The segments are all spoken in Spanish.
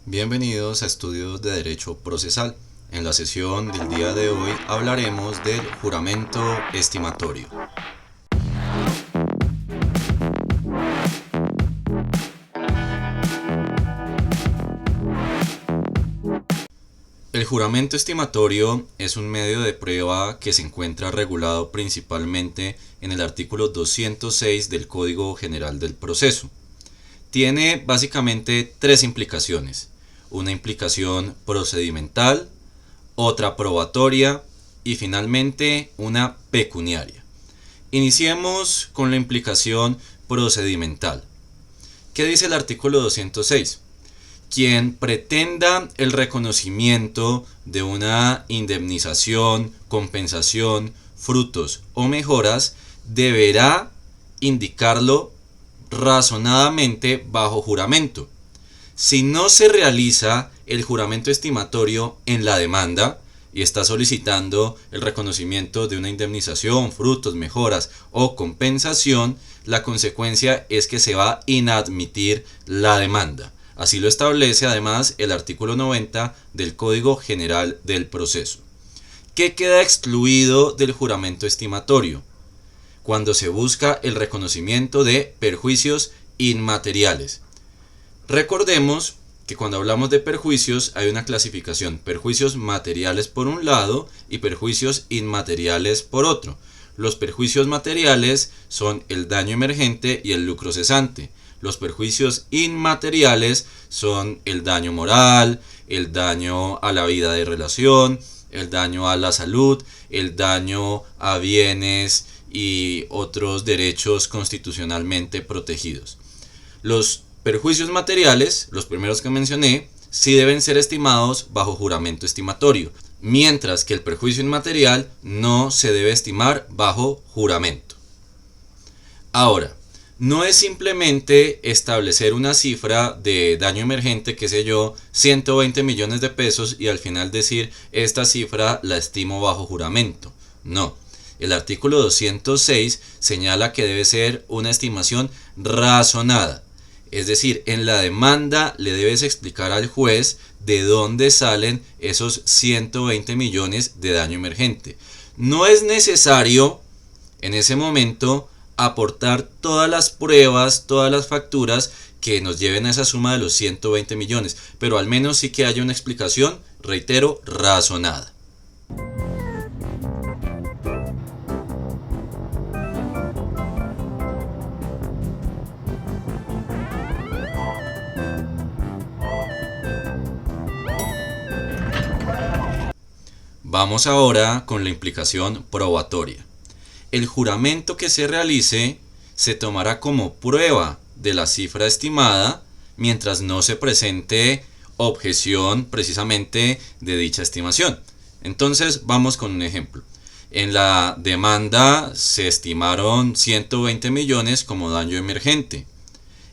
Bienvenidos a Estudios de Derecho Procesal. En la sesión del día de hoy hablaremos del juramento estimatorio. El juramento estimatorio es un medio de prueba que se encuentra regulado principalmente en el artículo 206 del Código General del Proceso. Tiene básicamente tres implicaciones: una implicación procedimental, otra probatoria y finalmente una pecuniaria. Iniciemos con la implicación procedimental. ¿Qué dice el artículo 206? Quien pretenda el reconocimiento de una indemnización, compensación, frutos o mejoras deberá indicarlo razonadamente bajo juramento. Si no se realiza el juramento estimatorio en la demanda y está solicitando el reconocimiento de una indemnización, frutos, mejoras o compensación, la consecuencia es que se va a inadmitir la demanda. Así lo establece además el artículo 90 del Código General del Proceso. ¿Qué queda excluido del juramento estimatorio? Cuando se busca el reconocimiento de perjuicios inmateriales. Recordemos que cuando hablamos de perjuicios hay una clasificación: perjuicios materiales por un lado y perjuicios inmateriales por otro. Los perjuicios materiales son el daño emergente y el lucro cesante. Los perjuicios inmateriales son el daño moral, el daño a la vida de relación, el daño a la salud, el daño a bienes y otros derechos constitucionalmente protegidos. Los perjuicios materiales, los primeros que mencioné, sí deben ser estimados bajo juramento estimatorio, mientras que el perjuicio inmaterial no se debe estimar bajo juramento. Ahora, no es simplemente establecer una cifra de daño emergente, qué sé yo, 120 millones de pesos y al final decir esta cifra la estimo bajo juramento. No, el artículo 206 señala que debe ser una estimación razonada. Es decir, en la demanda le debes explicar al juez de dónde salen esos 120 millones de daño emergente. No es necesario en ese momento aportar todas las pruebas, todas las facturas que nos lleven a esa suma de los 120 millones, pero al menos sí que haya una explicación, reitero, razonada. Vamos ahora con la implicación probatoria. El juramento que se realice se tomará como prueba de la cifra estimada mientras no se presente objeción precisamente de dicha estimación. Entonces vamos con un ejemplo. En la demanda se estimaron 120 millones como daño emergente.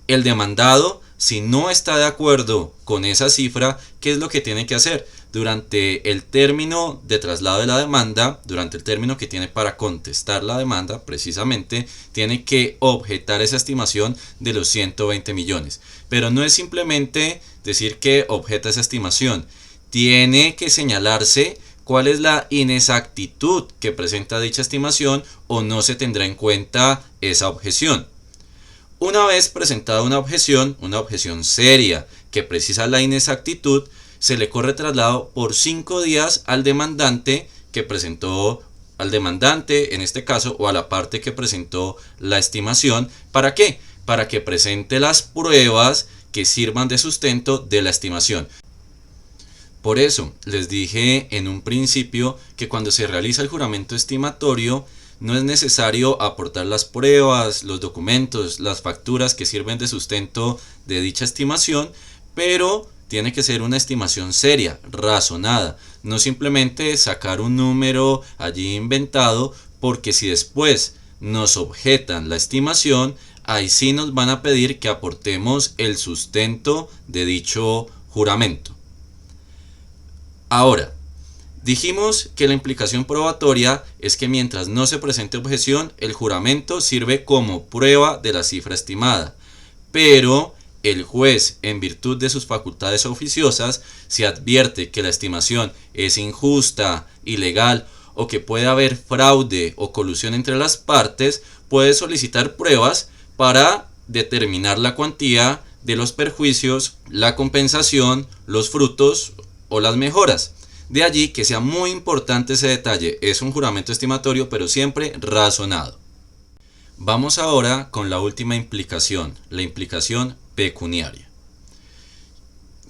El demandado, si no está de acuerdo con esa cifra, ¿qué es lo que tiene que hacer? Durante el término de traslado de la demanda, durante el término que tiene para contestar la demanda, precisamente, tiene que objetar esa estimación de los 120 millones. Pero no es simplemente decir que objeta esa estimación. Tiene que señalarse cuál es la inexactitud que presenta dicha estimación o no se tendrá en cuenta esa objeción. Una vez presentada una objeción seria que precisa la inexactitud, se le corre traslado por 5 días al demandante que presentó, al demandante en este caso, o a la parte que presentó la estimación. ¿Para qué? Para que presente las pruebas que sirvan de sustento de la estimación. Por eso les dije en un principio que cuando se realiza el juramento estimatorio no es necesario aportar las pruebas, los documentos, las facturas que sirven de sustento de dicha estimación, pero tiene que ser una estimación seria, razonada, no simplemente sacar un número allí inventado, porque si después nos objetan la estimación, ahí sí nos van a pedir que aportemos el sustento de dicho juramento. Ahora, dijimos que la implicación probatoria es que mientras no se presente objeción, el juramento sirve como prueba de la cifra estimada, pero el juez, en virtud de sus facultades oficiosas, si advierte que la estimación es injusta, ilegal o que puede haber fraude o colusión entre las partes, puede solicitar pruebas para determinar la cuantía de los perjuicios, la compensación, los frutos o las mejoras. De allí que sea muy importante ese detalle. Es un juramento estimatorio, pero siempre razonado. Vamos ahora con la última implicación, la implicación pecuniaria.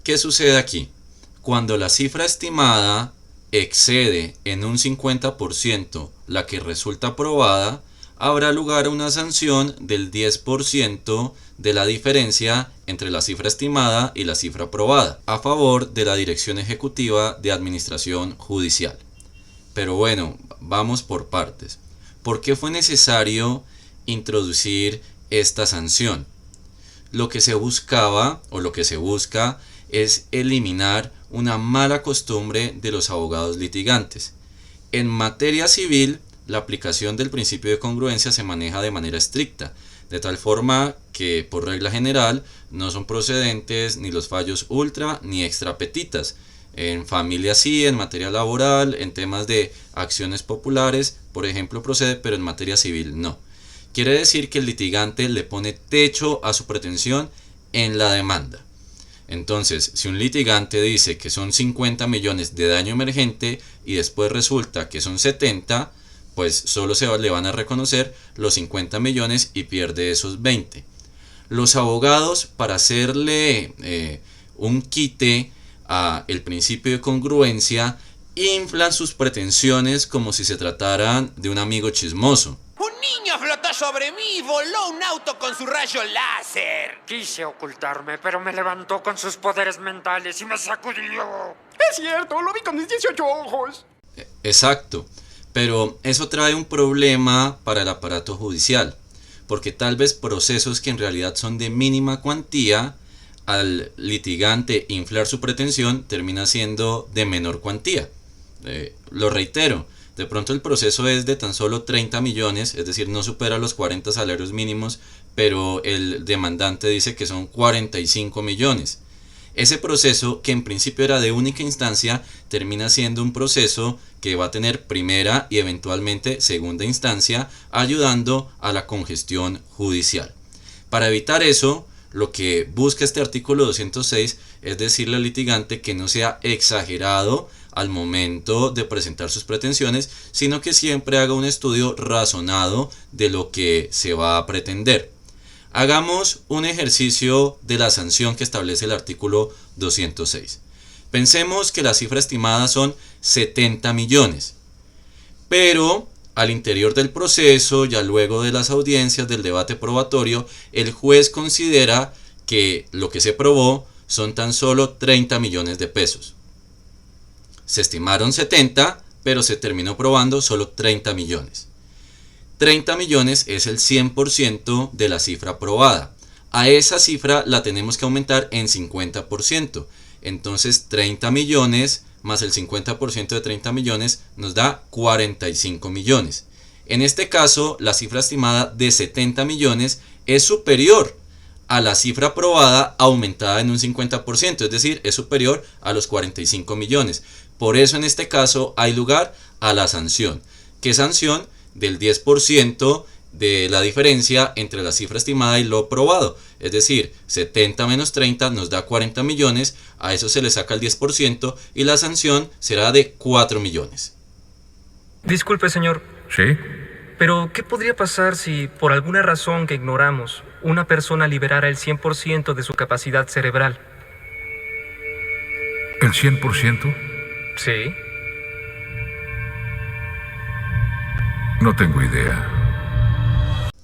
¿Qué sucede aquí? Cuando la cifra estimada excede en un 50% la que resulta probada, habrá lugar a una sanción del 10% de la diferencia entre la cifra estimada y la cifra probada, a favor de la Dirección Ejecutiva de Administración Judicial. Pero bueno, vamos por partes. ¿Por qué fue necesario introducir esta sanción? Lo que se buscaba o lo que se busca es eliminar una mala costumbre de los abogados litigantes. En materia civil, la aplicación del principio de congruencia se maneja de manera estricta, de tal forma que, por regla general, no son procedentes ni los fallos ultra ni extra petitas. En familia sí, en materia laboral, en temas de acciones populares, por ejemplo, procede, pero en materia civil no. Quiere decir que el litigante le pone techo a su pretensión en la demanda. Entonces, si un litigante dice que son 50 millones de daño emergente y después resulta que son 70, pues solo le van a reconocer los 50 millones y pierde esos 20. Los abogados, para hacerle un quite a el principio de congruencia, inflan sus pretensiones como si se trataran de un amigo chismoso. ¡Un niño flotó sobre mí y voló un auto con su rayo láser! Quise ocultarme, pero me levantó con sus poderes mentales y me sacudió. Es cierto, lo vi con mis 18 ojos. Exacto, pero eso trae un problema para el aparato judicial, porque tal vez procesos que en realidad son de mínima cuantía, al litigante inflar su pretensión, termina siendo de menor cuantía. Lo reitero. De pronto el proceso es de tan solo 30 millones, es decir, no supera los 40 salarios mínimos, pero el demandante dice que son 45 millones. Ese proceso, que en principio era de única instancia, termina siendo un proceso que va a tener primera y eventualmente segunda instancia, ayudando a la congestión judicial. Para evitar eso, lo que busca este artículo 206 es decirle al litigante que no sea exagerado al momento de presentar sus pretensiones, sino que siempre haga un estudio razonado de lo que se va a pretender. Hagamos un ejercicio de la sanción que establece el artículo 206. Pensemos que la cifra estimada son 70 millones, pero al interior del proceso, ya luego de las audiencias del debate probatorio, el juez considera que lo que se probó son tan solo 30 millones de pesos. Se estimaron 70, pero se terminó probando solo 30 millones. 30 millones es el 100% de la cifra probada. A esa cifra la tenemos que aumentar en 50%. Entonces 30 millones más el 50% de 30 millones nos da 45 millones. En este caso, la cifra estimada de 70 millones es superior a la cifra probada aumentada en un 50%, es decir, es superior a los 45 millones. Por eso en este caso hay lugar a la sanción. ¿Qué sanción? Del 10% de la diferencia entre la cifra estimada y lo probado. Es decir, 70 menos 30 nos da 40 millones, a eso se le saca el 10% y la sanción será de 4 millones. Disculpe, señor. ¿Sí? Pero, ¿qué podría pasar si, por alguna razón que ignoramos, una persona liberara el 100% de su capacidad cerebral? ¿El 100%? Sí. No tengo idea.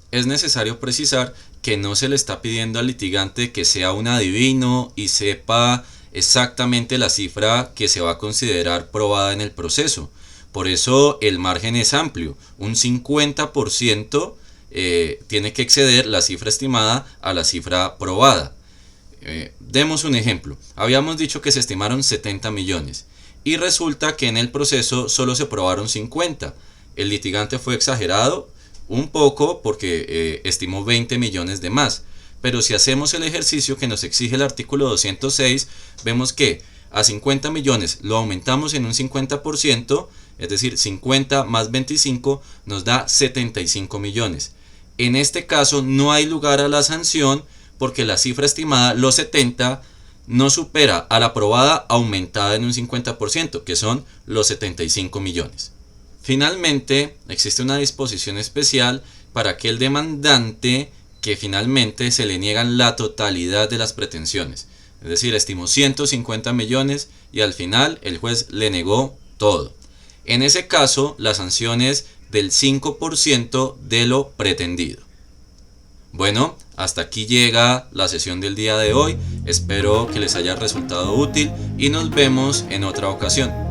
Es necesario precisar que no se le está pidiendo al litigante que sea un adivino y sepa exactamente la cifra que se va a considerar probada en el proceso. Por eso el margen es amplio. Un 50% tiene que exceder la cifra estimada a la cifra probada. Demos un ejemplo. Habíamos dicho que se estimaron 70 millones y resulta que en el proceso solo se probaron 50. El litigante fue exagerado un poco porque estimó 20 millones de más. pero si hacemos el ejercicio que nos exige el artículo 206, vemos que a 50 millones lo aumentamos en un 50%, es decir, 50 más 25 nos da 75 millones. En este caso no hay lugar a la sanción porque la cifra estimada, los 70, no supera a la aprobada aumentada en un 50%, que son los 75 millones. Finalmente, existe una disposición especial para aquel demandante que finalmente se le niegan la totalidad de las pretensiones. Es decir, estimó 150 millones y al final el juez le negó todo. En ese caso, la sanción es del 5% de lo pretendido. Bueno, hasta aquí llega la sesión del día de hoy. Espero que les haya resultado útil y nos vemos en otra ocasión.